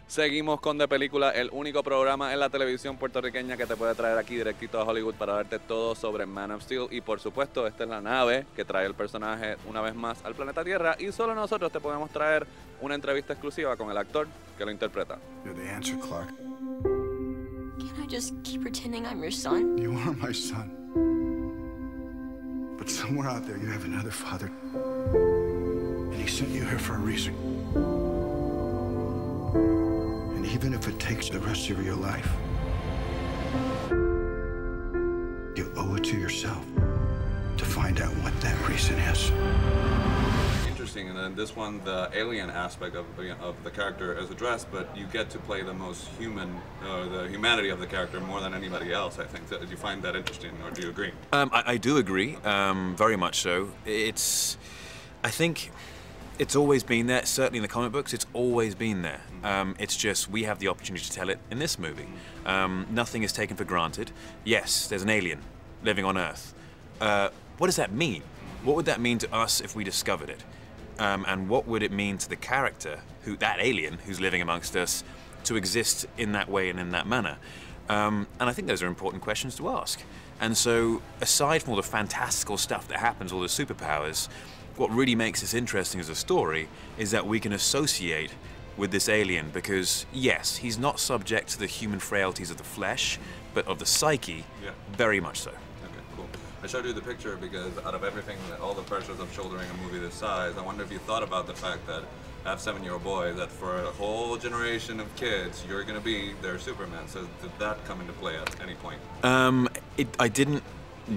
Seguimos con De Película, el único programa en la televisión puertorriqueña que te puede traer aquí directito a Hollywood para darte todo sobre Man of Steel. Y por supuesto, esta es la nave que trae el personaje una vez más al planeta Tierra. Y solo nosotros te podemos traer una entrevista exclusiva con el actor que lo interpreta. You're the answer, Clark. Can't I just keep pretending I'm your son? You are my son. But somewhere out there, you have another father. And he sent you here for a reason. And even if it takes the rest of your life, you owe it to yourself to find out what that reason is. Interesting, and then this one, the alien aspect of the character is addressed, but you get to play the most human, the humanity of the character more than anybody else, I think. Do you find that interesting, or do you agree? I do agree, very much so. I think it's always been there, certainly in the comic books, it's always been there. It's just we have the opportunity to tell it in this movie. Nothing is taken for granted. Yes, there's an alien living on Earth. What does that mean? What would that mean to us if we discovered it? And what would it mean to the character, that alien who's living amongst us, to exist in that way and in that manner? And I think those are important questions to ask. And so, aside from all the fantastical stuff that happens, all the superpowers, what really makes this interesting as a story is that we can associate with this alien because, yes, he's not subject to the human frailties of the flesh, but of the psyche, very much so. Okay, cool. I showed you the picture because out of everything, all the pressures of shouldering a movie this size, I wonder if you thought about the fact that I have 7-year-old boys, that for a whole generation of kids, you're going to be their Superman. So did that come into play at any point? I didn't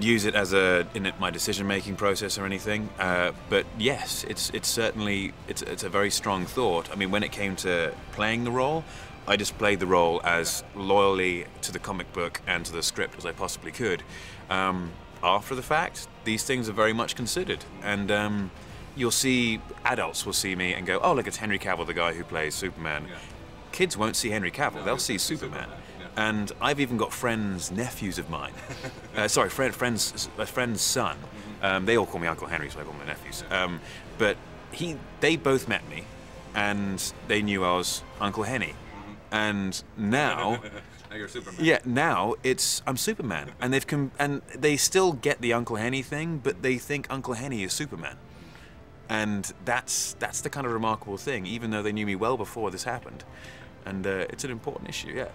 use it as in my decision-making process or anything, but yes, it's certainly it's a very strong thought. I mean, when it came to playing the role, I just played the role as loyally to the comic book and to the script as I possibly could. After the fact, these things are very much considered, and you'll see adults will see me and go, "Oh, look, it's Henry Cavill, the guy who plays Superman." Yeah. Kids won't see Henry Cavill; no, they'll see Superman. And I've even got nephews of mine. Sorry, a friend's son. They all call me Uncle Henry, so I call them my nephews. But they both met me, and they knew I was Uncle Henny. And now, now you're Superman. Yeah, now I'm Superman, and they still get the Uncle Henny thing, but they think Uncle Henny is Superman. And that's the kind of remarkable thing, even though they knew me well before this happened. And it's an important issue, yeah.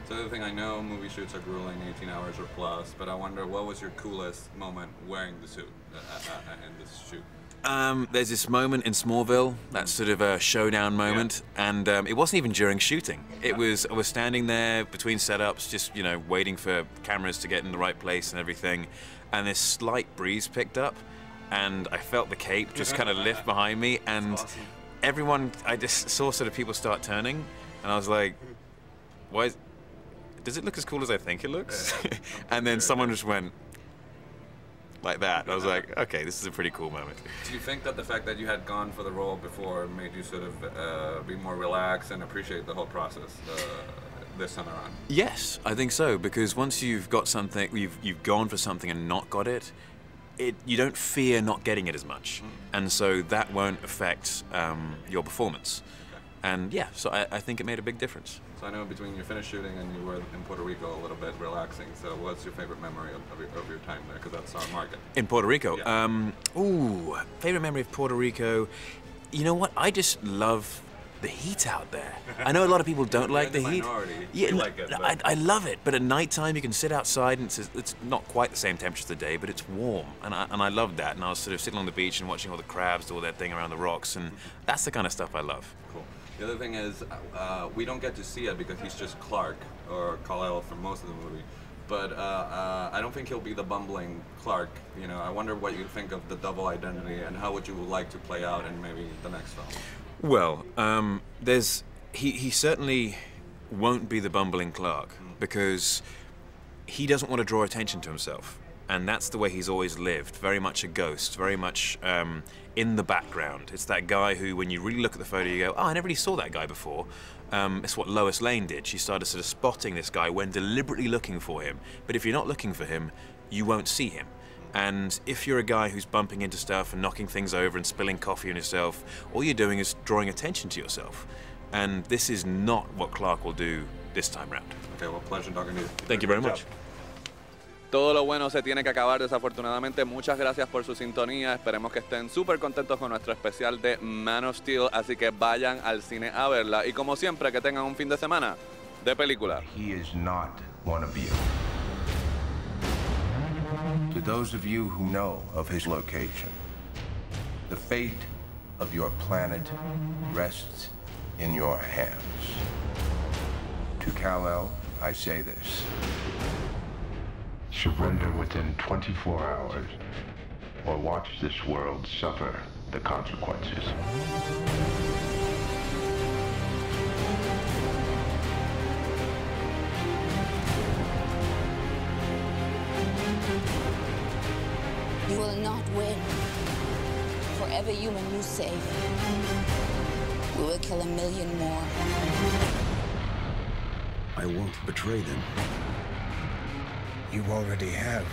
So the other thing, I know movie shoots are grueling, 18 hours or plus, but I wonder, what was your coolest moment wearing the suit in this shoot? There's this moment in Smallville, that's sort of a showdown moment, and it wasn't even during shooting. I was standing there between setups, just, waiting for cameras to get in the right place and everything, and this slight breeze picked up, and I felt the cape just kind of lift behind me, and awesome. I just saw sort of people start turning, and I was like, does it look as cool as I think it looks? And then someone just went like that. I was like, okay, this is a pretty cool moment. Do you think that the fact that you had gone for the role before made you sort of be more relaxed and appreciate the whole process this time around? Yes, I think so, because once you've got something, you've gone for something and not got it, you don't fear not getting it as much. And so that won't affect your performance. And yeah, so I think it made a big difference. So I know between your finished shooting and you were in Puerto Rico a little bit relaxing, so what's your favorite memory of your time there? Because that's our market. In Puerto Rico? Yeah. Favorite memory of Puerto Rico? You know what? I just love the heat out there. I know a lot of people don't like the heat. Yeah, like it, I love it, but at night time you can sit outside and it's not quite the same temperature of the day, but it's warm, and I love that. And I was sort of sitting on the beach and watching all the crabs do all their thing around the rocks, and that's the kind of stuff I love. Cool. The other thing is, we don't get to see it because he's just Clark, or Kal-El for most of the movie. But I don't think he'll be the bumbling Clark. I wonder what you think of the double identity and how would you like to play out in maybe the next film? Well, he certainly won't be the bumbling Clark because he doesn't want to draw attention to himself. And that's the way he's always lived, very much a ghost, very much in the background. It's that guy who, when you really look at the photo, you go, oh, I never really saw that guy before. It's what Lois Lane did. She started sort of spotting this guy when deliberately looking for him. But if you're not looking for him, you won't see him. And if you're a guy who's bumping into stuff and knocking things over and spilling coffee on yourself, all you're doing is drawing attention to yourself. And this is not what Clark will do this time round. Okay, well, pleasure talking to you. Thank you very much. Todo lo bueno se tiene que acabar, desafortunadamente. Muchas gracias por su sintonía. Esperemos que estén súper contentos con nuestro especial de Man of Steel. Así que vayan al cine a verla. Y como siempre, que tengan un fin de semana de película. He is not one of you. To those of you who know of his location, the fate of your planet rests in your hands. To Kal-El, I say this. Surrender within 24 hours, or watch this world suffer the consequences. You will not win. For every human you save, we will kill 1 million more. I won't betray them. You already have.